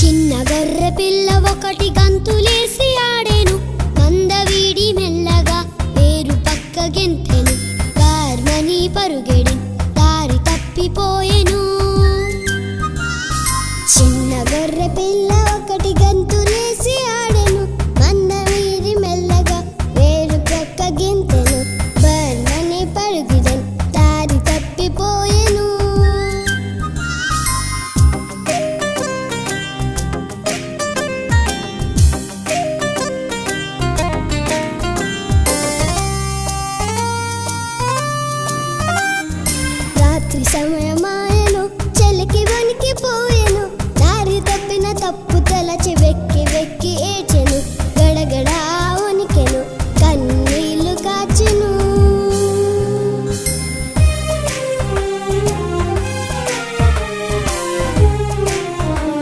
చిన్న గొర్రె పిల్ల ఒకటి గంతులేసి ఆడెను. మంద వీడి మెల్లగా వేరు పక్క గెంతెను. కార్మని పరుగెడి దారి తప్పిపోయెను. చిన్న గొర్రె పిల్ల ఒకటి గంతులే